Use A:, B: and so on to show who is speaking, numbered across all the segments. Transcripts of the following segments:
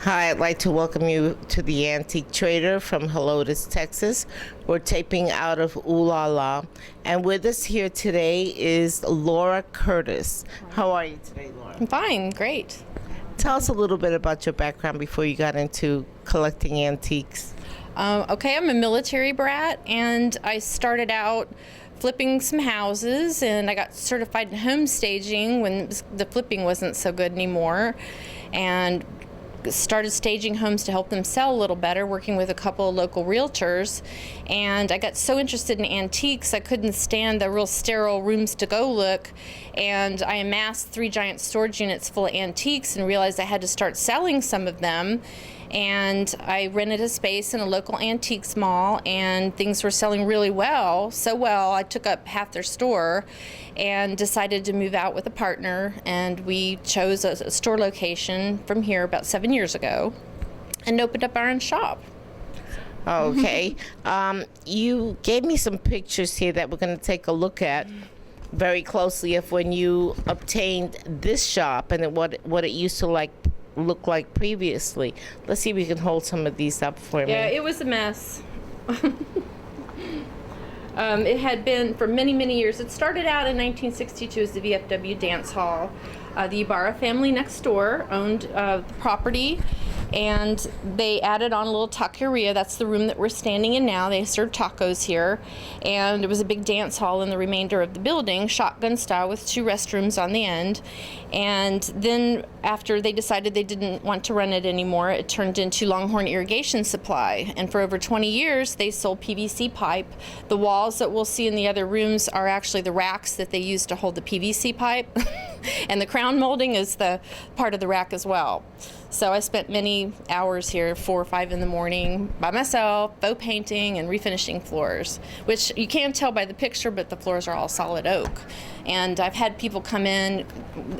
A: Hi, I'd like to welcome you to the Antique Trader from Helotes, Texas. We're taping out of Ooh La La. And with us here today is Laura Curtis. How are you today, Laura?
B: I'm fine, great.
A: Tell us a little bit about your background before you got into collecting antiques.
B: Okay, I'm a military brat, and I started out flipping some houses, and I got certified in home staging when the flipping wasn't so good anymore, and started staging homes to help them sell a little better, working with a couple of local realtors. And I got so interested in antiques, I couldn't stand the real sterile rooms to go look, and I amassed 3 giant storage units full of antiques and realized I had to start selling some of them. And I rented a space in a local antiques mall, and things were selling really well, so well I took up half their store and decided to move out with a partner, and we chose a store location from here about 7 years ago and opened up our own shop.
A: Okay. You gave me some pictures here that we're going to take a look at very closely of when you obtained this shop and what it used to look like previously. Let's see if we can hold some of these up for me.
B: Yeah, it was a mess. It had been for many, many years. It started out in 1962 as the VFW Dance Hall. The Ibarra family next door owned the property, and they added on a little taqueria. That's the room that we're standing in now. They serve tacos here, and it was a big dance hall in the remainder of the building, shotgun style with 2 restrooms on the end. And then after they decided they didn't want to run it anymore, it turned into Longhorn Irrigation Supply, and for over 20 years they sold PVC pipe. The walls that we'll see in the other rooms are actually the racks that they use to hold the PVC pipe and the crown molding is the part of the rack as well. So I spent many hours here, 4 or 5 in the morning by myself, faux painting and refinishing floors, which you can't tell by the picture, but the floors are all solid oak. And I've had people come in.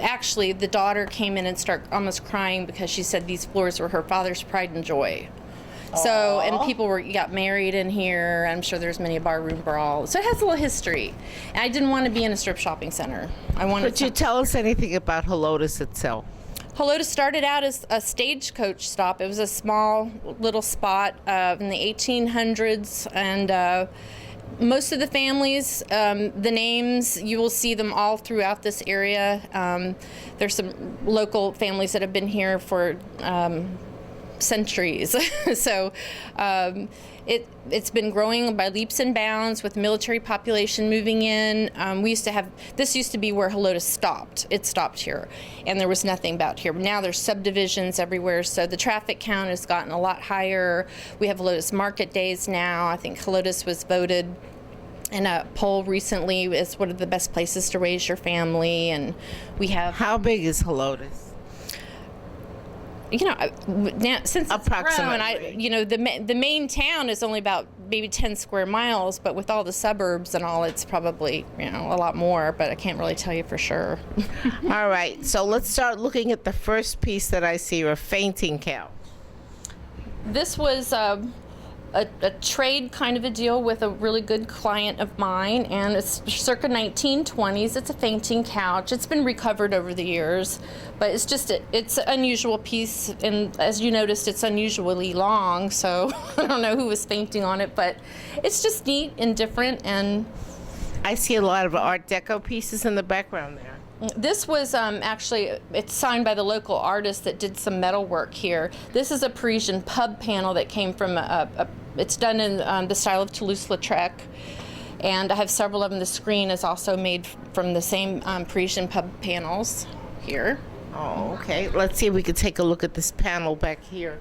B: Actually, the daughter came in and started almost crying because she said these floors were her father's pride and joy. So, and people got married in here. I'm sure there's many a barroom brawl. So it has a little history. And I didn't want to be in a strip shopping center.
A: Could you tell us anything about Helotes itself?
B: Helotes started out as a stagecoach stop. It was a small little spot in the 1800s, and most of the families, the names, you will see them all throughout this area. There's some local families that have been here for centuries. So it's been growing by leaps and bounds with military population moving in. This used to be where Helotes stopped. It stopped here, and there was nothing about here. Now there's subdivisions everywhere, so the traffic count has gotten a lot higher. We have Helotes market days now. I think Helotes was voted in a poll recently as one of the best places to raise your family, and we have...
A: How big is Helotes?
B: Now, since it's grown, the main town is only about maybe 10 square miles, but with all the suburbs and all, it's probably, a lot more, but I can't really tell you for sure.
A: All right, so let's start looking at the first piece that I see, a fainting couch.
B: This was a trade kind of a deal with a really good client of mine, and it's circa 1920s. It's a fainting couch. It's been recovered over the years, but it's an unusual piece, and as you noticed, it's unusually long, so I don't know who was fainting on it, but it's just neat and different. And
A: I see a lot of Art Deco pieces in the background there.
B: This was actually, it's signed by the local artist that did some metal work here. This is a Parisian pub panel that came from it's done in the style of Toulouse-Lautrec, and I have several of them. The screen is also made from the same Parisian pub panels here.
A: Oh, okay. Let's see if we could take a look at this panel back here.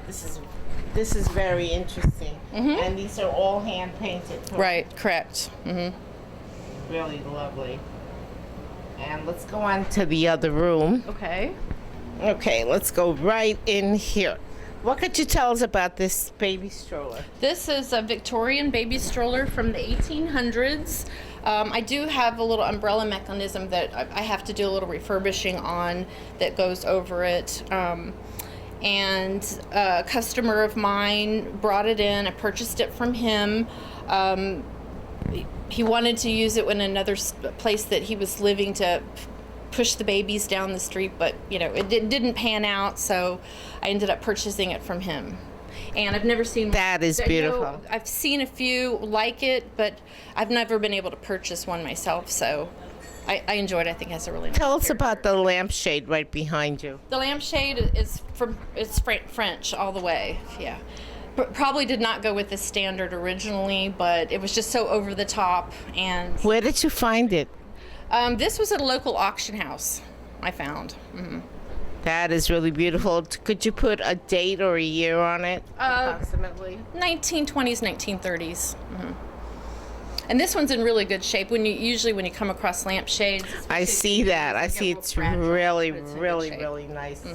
A: This is very interesting. Mm-hmm. And these are all hand painted. Correct?
B: Right, correct. Mm-hmm.
A: Really lovely. And let's go on to the other room.
B: Okay.
A: Okay, let's go right in here. What could you tell us about this baby stroller?
B: This is a Victorian baby stroller from the 1800s. I do have a little umbrella mechanism that I have to do a little refurbishing on that goes over it. And a customer of mine brought it in. I purchased it from him. He wanted to use it in another place that he was living to push the babies down the street, but it didn't pan out, so I ended up purchasing it from him. And I've never seen
A: That is beautiful.
B: I've seen a few like it, but I've never been able to purchase one myself, so I enjoyed it. I think it has a really nice
A: Tell us
B: character.
A: about the lampshade right behind you.
B: The lampshade is French all the way. Yeah. Probably did not go with the standard originally, but it was just so over the top. And
A: Where did you find it?
B: this was at a local auction house I found.
A: That is really beautiful. Could you put a date or a year on it? Approximately.
B: 1920s, 1930s. And this one's in really good shape. When you come across lampshades,
A: I see that. I see it's really, really, really nice.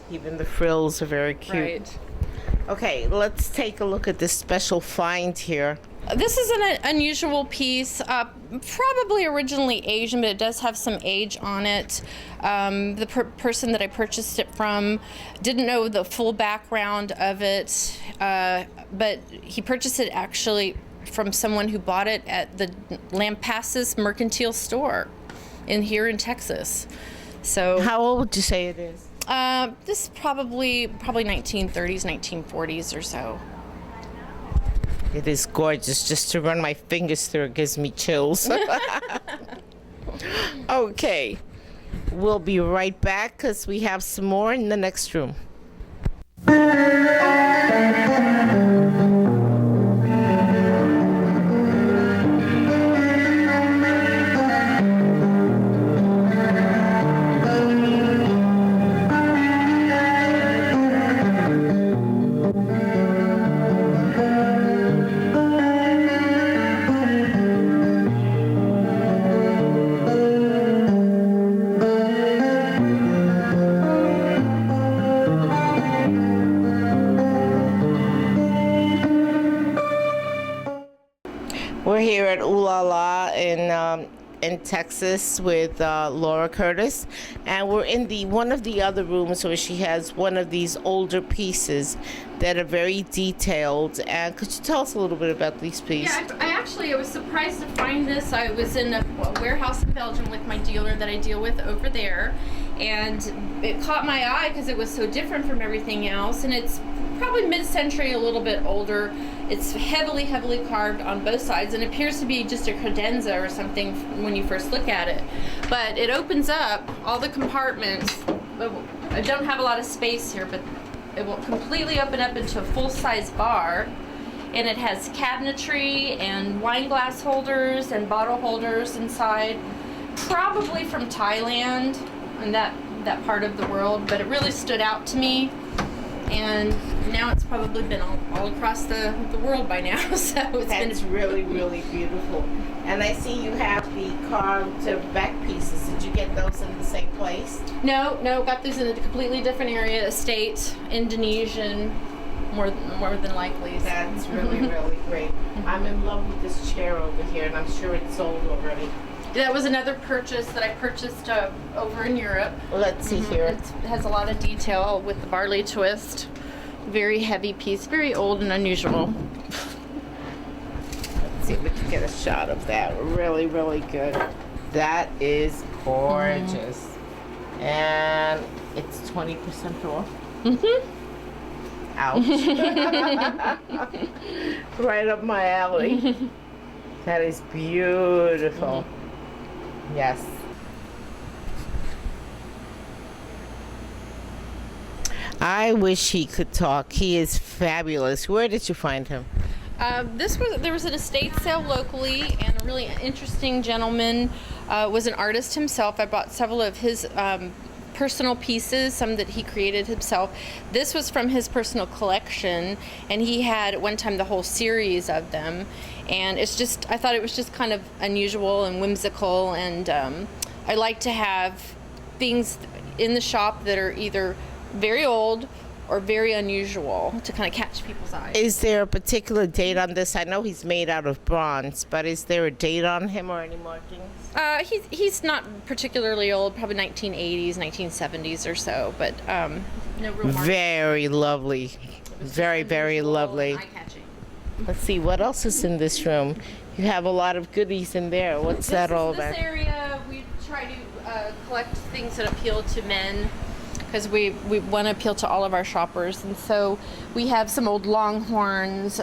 A: Even the frills are very cute.
B: right.
A: Okay, let's take a look at this special find here.
B: This is an unusual piece, probably originally Asian, but it does have some age on it. The person that I purchased it from didn't know the full background of it, but he purchased it actually from someone who bought it at the Lampasas Mercantile Store here in Texas. So
A: How old would you say it is?
B: this is probably 1930s, 1940s or so.
A: It is gorgeous. Just to run my fingers through it gives me chills. Okay. We'll be right back because we have some more in the next room. We're here at Ooh La La in Texas with Laura Curtis, and we're in one of the other rooms where she has one of these older pieces that are very detailed. And could you tell us a little bit about these pieces?
B: Yeah, I was surprised to find this. I was in a warehouse in Belgium with my dealer that I deal with over there, and it caught my eye because it was so different from everything else, and it's probably mid-century, a little bit older. It's heavily carved on both sides and appears to be just a credenza or something when you first look at it. But it opens up all the compartments. I don't have a lot of space here, but it will completely open up into a full-size bar. And it has cabinetry and wine glass holders and bottle holders inside, probably from Thailand and that part of the world, but it really stood out to me. And now it's probably been all across the world by now. So
A: That's really, really beautiful. And I see you have the carved back pieces. Did you get those in the same place?
B: No, got these in a completely different area, estate, Indonesian, more than likely.
A: That's really, really great. I'm in love with this chair over here, and I'm sure it's sold already.
B: That was another purchase that I purchased over in Europe.
A: Let's see here.
B: It has a lot of detail with the barley twist. Very heavy piece, very old and unusual.
A: Let's see if we can get a shot of that. Really, really good. That is gorgeous. And it's 20% off. Ouch. Right up my alley. That is beautiful. Yes. I wish he could talk. He is fabulous. Where did you find him?
B: There was an estate sale locally, and a really interesting gentleman was an artist himself. I bought several of his personal pieces, some that he created himself. This was from his personal collection, and he had at one time the whole series of them. And I thought it was just kind of unusual and whimsical, and I like to have things in the shop that are either very old or very unusual to kind of catch people's eyes.
A: Is there a particular date on this? I know he's made out of bronze, but is there a date on him or any markings?
B: He's not particularly old, probably 1980s, 1970s or so, but no real markings.
A: Very lovely. Very, very
B: Unusual
A: lovely.
B: and eye-catching.
A: Let's see, what else is in this room? You have a lot of goodies in there. What's that all about?
B: This area, we try to collect things that appeal to men because we want to appeal to all of our shoppers. And so we have some old Longhorns,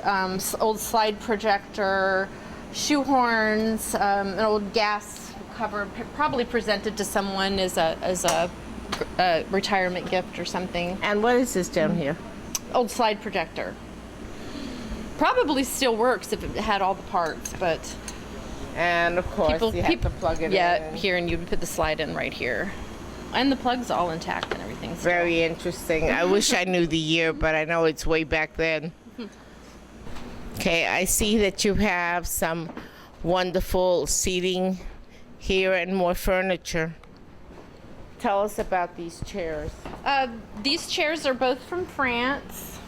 B: old slide projector, shoe horns, an old gas cover, probably presented to someone as a retirement gift or something.
A: And what is this down here?
B: Old slide projector. Probably still works if it had all the parts, but
A: And of course, you have to plug it in.
B: here, and you would put the slide in right here. And the plug's all intact and everything. Still.
A: Very interesting. I wish I knew the year, but I know it's way back then. Okay, I see that you have some wonderful seating here and more furniture. Tell us about these chairs.
B: These chairs are both from France.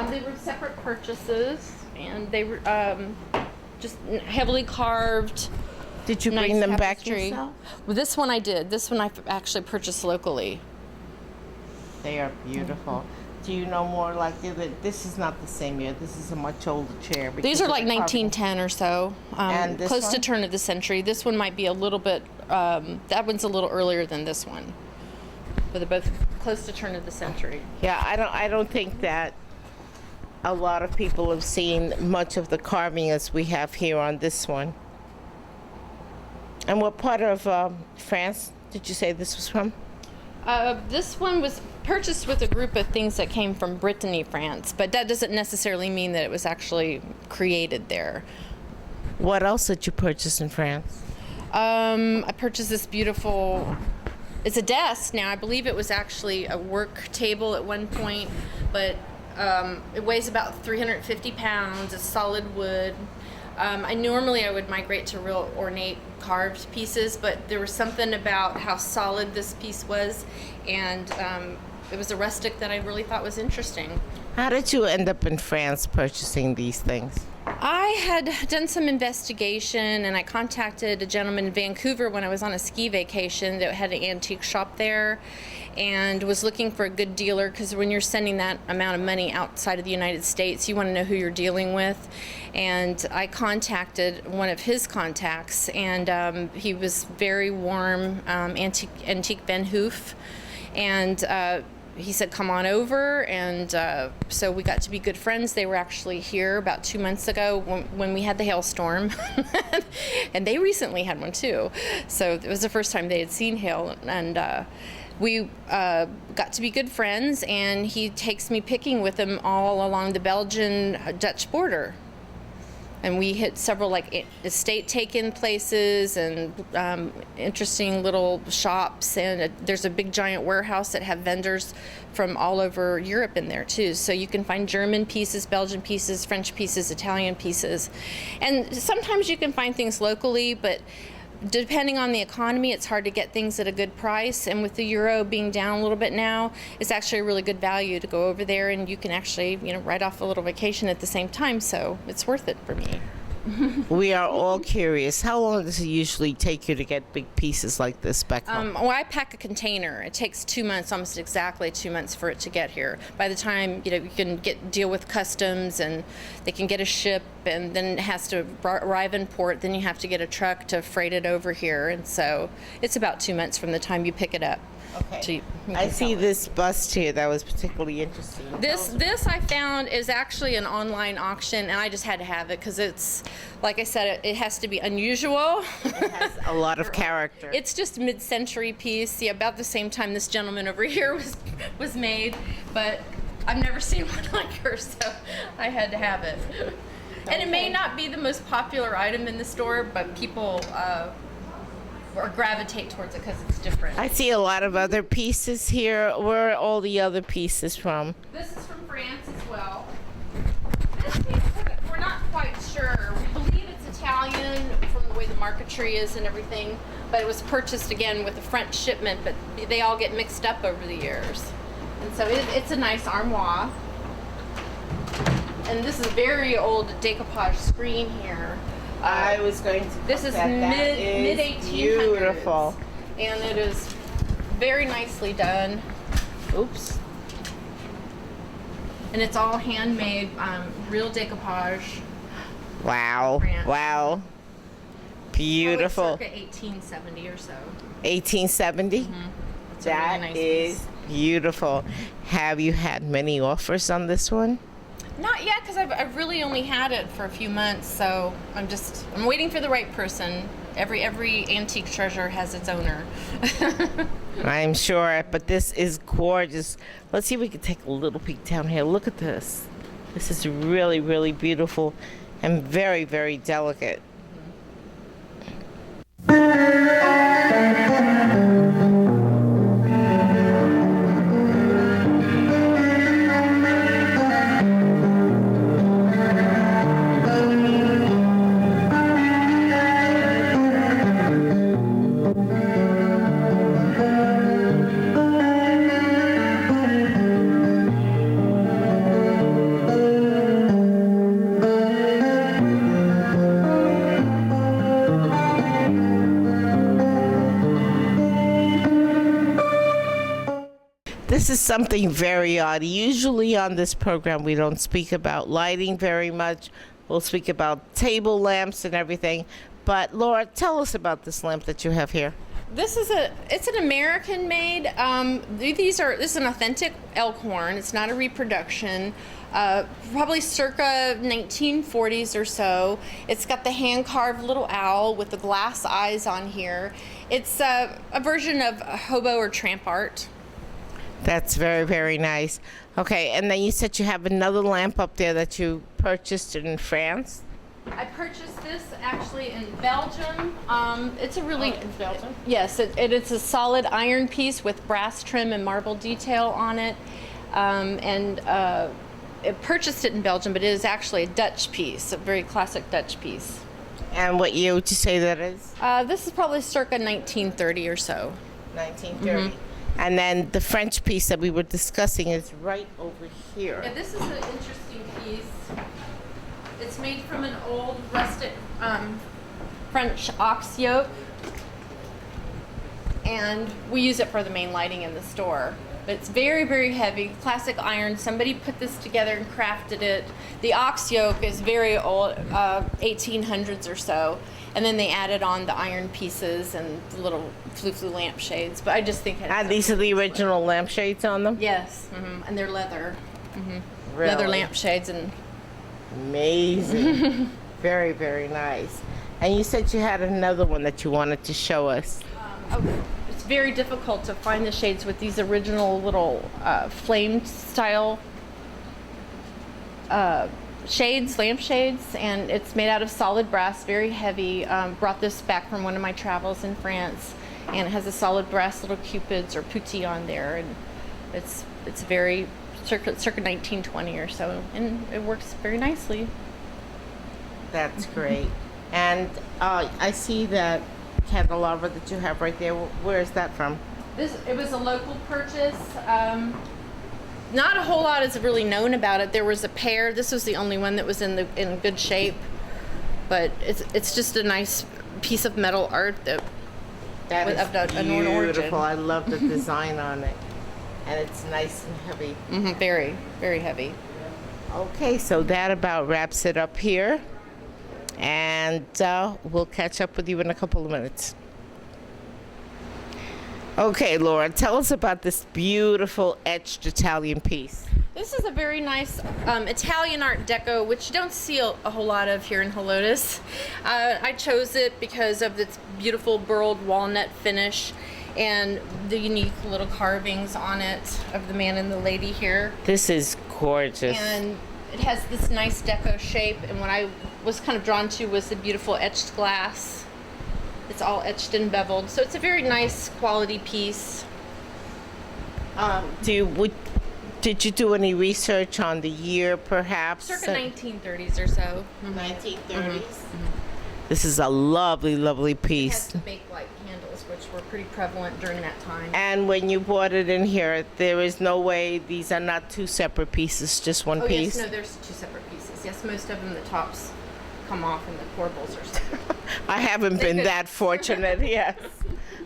B: They were separate purchases, and they were just heavily carved.
A: Did you
B: Nice
A: bring them back
B: tapestry.
A: yourself?
B: Well, this one I did. This one I actually purchased locally.
A: They are beautiful. Do you know more like this is not the same year. This is a much older chair.
B: These
A: because
B: are
A: of
B: like
A: the carving.
B: 1910 or so,
A: And this
B: close to
A: one?
B: turn of the century. This one might be a little bit. That one's a little earlier than this one, but they're both close to turn of the century.
A: Yeah, I don't think that a lot of people have seen much of the carving as we have here on this one. And what part of France did you say this was from?
B: This one was purchased with a group of things that came from Brittany, France, but that doesn't necessarily mean that it was actually created there.
A: What else did you purchase in France?
B: I purchased this beautiful. It's a desk now. I believe it was actually a work table at one point, but it weighs about 350 pounds. It's solid wood. I would migrate to real ornate carved pieces, but there was something about how solid this piece was, and it was a rustic that I really thought was interesting.
A: How did you end up in France purchasing these things?
B: I had done some investigation, and I contacted a gentleman in Vancouver when I was on a ski vacation that had an antique shop there, and was looking for a good dealer, because when you're sending that amount of money outside of the United States, you want to know who you're dealing with. And I contacted one of his contacts, and he was very warm, Antique Van Hoof, and he said, come on over, and so we got to be good friends. They were actually here about 2 months ago when we had the hailstorm, and they recently had one too. So it was the first time they had seen hail, and we got to be good friends, and he takes me picking with him all along the Belgian-Dutch border. And we hit several like estate taken places and interesting little shops, and there's a big giant warehouse that have vendors from all over Europe in there too. So you can find German pieces, Belgian pieces, French pieces, Italian pieces, and sometimes you can find things locally, but depending on the economy, it's hard to get things at a good price. And with the euro being down a little bit now, it's actually a really good value to go over there, and you can actually, write off a little vacation at the same time. So it's worth it for me.
A: We are all curious. How long does it usually take you to get big pieces like this back home?
B: Well, I pack a container. It takes 2 months, almost exactly 2 months for it to get here. By the time, you can deal with customs, and they can get a ship, and then it has to arrive in port. Then you have to get a truck to freight it over here. And so it's about 2 months from the time you pick it up.
A: Okay. I see this bust here that was particularly interesting.
B: This I found is actually an online auction, and I just had to have it because it's, like I said, it has to be unusual.
A: It has a lot of character.
B: It's just a mid-century piece. Yeah, about the same time this gentleman over here was made, but I've never seen one like her, so I had to have it. And it may not be the most popular item in the store, but people or gravitate towards it because it's different.
A: I see a lot of other pieces here. Where are all the other pieces from?
B: This is from France as well. This piece, we're not quite sure. We believe it's Italian from the way the marquetry is and everything, but it was purchased again with a French shipment, but they all get mixed up over the years. And so it's a nice armoire. And this is very old decoupage screen here.
A: I was going to.
B: This is
A: that
B: mid 1800s.
A: Beautiful.
B: And it is very nicely done.
A: Oops.
B: And it's all handmade, real decoupage.
A: Wow.
B: France.
A: Wow.
B: Probably
A: Beautiful.
B: circa 1870 or so.
A: 1870?
B: It's a really
A: That
B: nice
A: is
B: piece.
A: beautiful. Have you had many offers on this one?
B: Not yet, because I've really only had it for a few months, so I'm waiting for the right person. Every antique treasure has its owner.
A: I'm sure, but this is gorgeous. Let's see if we can take a little peek down here. Look at this. This is really, really beautiful and very, very delicate. This is something very odd. Usually on this program, we don't speak about lighting very much. We'll speak about table lamps and everything. But Laura, tell us about this lamp that you have here.
B: It's an American made. This is an authentic elk horn. It's not a reproduction. Probably circa 1940s or so. It's got the hand carved little owl with the glass eyes on here. It's a version of hobo or tramp art.
A: That's very, very nice. Okay, and then you said you have another lamp up there that you purchased in France.
B: I purchased this actually in Belgium. It's a really
A: in Belgium?
B: Yes, it's a solid iron piece with brass trim and marble detail on it. I purchased it in Belgium, but it is actually a Dutch piece, a very classic Dutch piece.
A: And what year would you say that is?
B: This is probably circa 1930 or so.
A: 1930. And then the French piece that we were discussing is right over here.
B: Yeah, this is an interesting piece. It's made from an old rustic French ox yoke, and we use it for the main lighting in the store. But it's very, very heavy, classic iron. Somebody put this together and crafted it. The ox yoke is very old, 1800s or so, and then they added on the iron pieces and the little flu lampshades. But I just think
A: And these are the original lampshades on them?
B: Yes, and they're leather.
A: Really?
B: Leather lampshades and
A: Amazing. Very, very nice. And you said you had another one that you wanted to show us.
B: it's very difficult to find the shades with these original little flame style shades, lampshades, and it's made out of solid brass, very heavy. Brought this back from one of my travels in France, and it has a solid brass little cupids or putti on there, and it's very circa 1920 or so, and it works very nicely.
A: That's great. And I see that candelabra that you have right there. Where is that from?
B: It was a local purchase. Not a whole lot is really known about it. There was a pair. This was the only one that was in good shape, but it's just a nice piece of metal art that
A: That
B: of
A: is
B: an origin.
A: beautiful. I love the design on it. And it's nice and heavy.
B: Very, very heavy.
A: Okay, so that about wraps it up here. And we'll catch up with you in a couple of minutes. Okay, Laura, tell us about this beautiful etched Italian piece.
B: This is a very nice Italian Art Deco, which you don't see a whole lot of here in Helotes. I chose it because of its beautiful burled walnut finish and the unique little carvings on it of the man and the lady here.
A: This is gorgeous.
B: And it has this nice deco shape, and what I was kind of drawn to was the beautiful etched glass. It's all etched and beveled, so it's a very nice quality piece.
A: Did you do any research on the year, perhaps?
B: Circa 1930s or so.
A: 1930s. This is a lovely, lovely
B: It
A: piece.
B: has the baked light candles, which were pretty prevalent during that time.
A: And when you bought it in here, there is no way these are not two separate pieces, just one
B: Oh
A: piece.
B: yes, no, there's two separate pieces. Yes, most of them the tops come off and the corbels are separate.
A: I haven't been that fortunate, yes.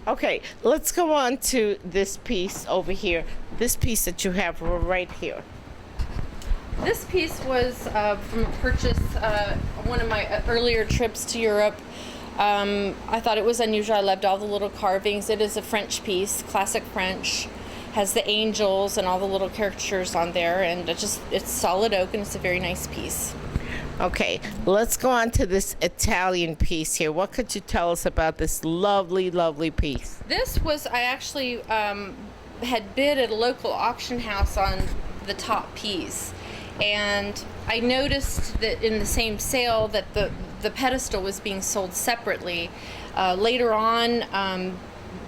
A: Okay, let's go on to this piece over here. This piece that you have right here.
B: This piece was from a purchase, one of my earlier trips to Europe. I thought it was unusual. I loved all the little carvings. It is a French piece, classic French. Has the angels and all the little caricatures on there, and it's solid oak, and it's a very nice piece.
A: Okay, let's go on to this Italian piece here. What could you tell us about this lovely, lovely piece?
B: This was, I actually had bid at a local auction house on the top piece, and I noticed that in the same sale that the pedestal was being sold separately. Later on,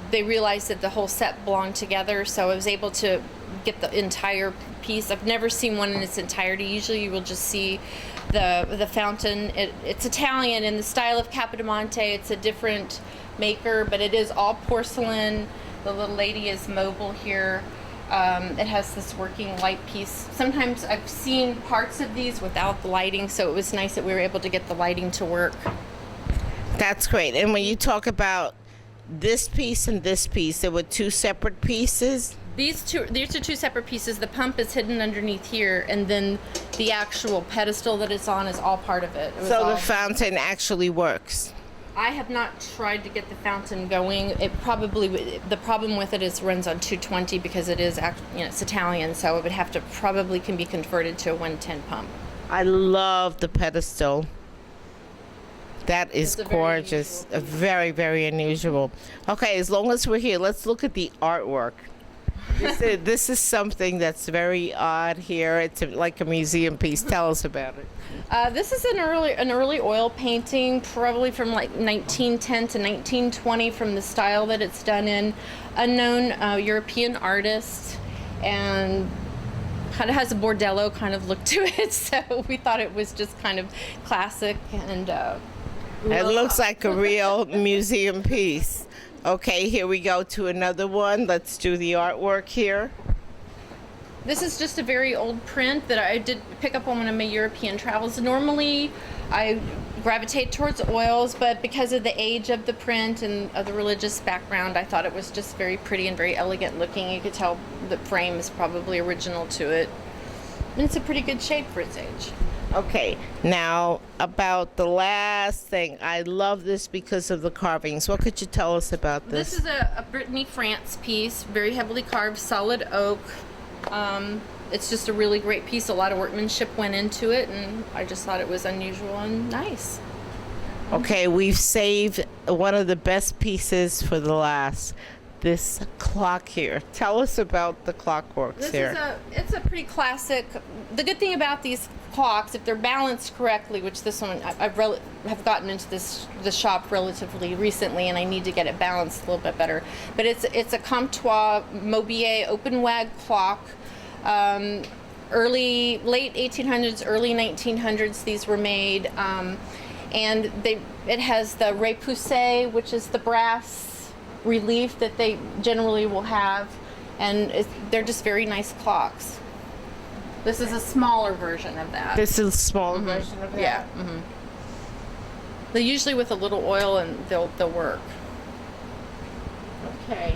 B: they realized that the whole set belonged together, so I was able to get the entire piece. I've never seen one in its entirety. Usually you will just see the fountain. It's Italian in the style of Capodimonte. It's a different maker, but it is all porcelain. The little lady is mobile here. It has this working light piece. Sometimes I've seen parts of these without the lighting, so it was nice that we were able to get the lighting to work.
A: That's great. And when you talk about this piece and this piece, there were two separate pieces?
B: These are two separate pieces. The pump is hidden underneath here, and then the actual pedestal that it's on is all part of it.
A: So the fountain actually works?
B: I have not tried to get the fountain going. It probably, the problem with it is it runs on 220 because it is, it's Italian, so it would have to, probably can be converted to a 110 pump.
A: I love the pedestal. That is
B: It's a very
A: gorgeous. Very, very unusual. Okay, as long as we're here, let's look at the artwork. This is something that's very odd here. It's like a museum piece. Tell us about it.
B: This is an early oil painting, probably from like 1910 to 1920, from the style that it's done in. Unknown European artist, and kind of has a bordello kind of look to it. So we thought it was just kind of classic, and
A: It looks like a real museum piece. Okay, here we go to another one. Let's do the artwork here.
B: This is just a very old print that I did pick up on one of my European travels. Normally, I gravitate towards oils, but because of the age of the print and of the religious background, I thought it was just very pretty and very elegant looking. You could tell the frame is probably original to it. And it's a pretty good shape for its age.
A: Okay, now about the last thing. I love this because of the carvings. What could you tell us about this?
B: This is a Brittany France piece, very heavily carved, solid oak. It's just a really great piece. A lot of workmanship went into it, and I just thought it was unusual and nice.
A: Okay, we've saved one of the best pieces for the last. This clock here. Tell us about the clockworks here.
B: It's a pretty classic. The good thing about these clocks, if they're balanced correctly, which this one have gotten into the shop relatively recently, and I need to get it balanced a little bit better. But it's a Comptoir Mobier open wag clock. Late 1800s, early 1900s. These were made, and it has the repoussé, which is the brass relief that they generally will have, and they're just very nice clocks. This is a smaller version of that.
A: This is a smaller version of that?
B: Yeah. Mm-hmm. They're usually with a little oil, and they'll work.
A: Okay.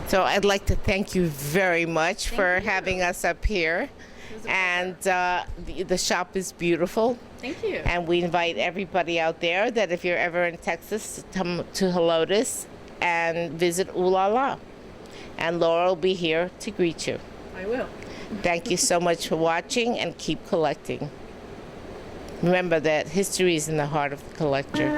A: So I'd like to thank you very much for having us up here. And the shop is beautiful.
B: Thank you.
A: And we invite everybody out there that if you're ever in Texas, to come to Helotes and visit Ooh La La. And Laura will be here to greet you.
B: I will.
A: Thank you so much for watching, and keep collecting. Remember that history is in the heart of the collector.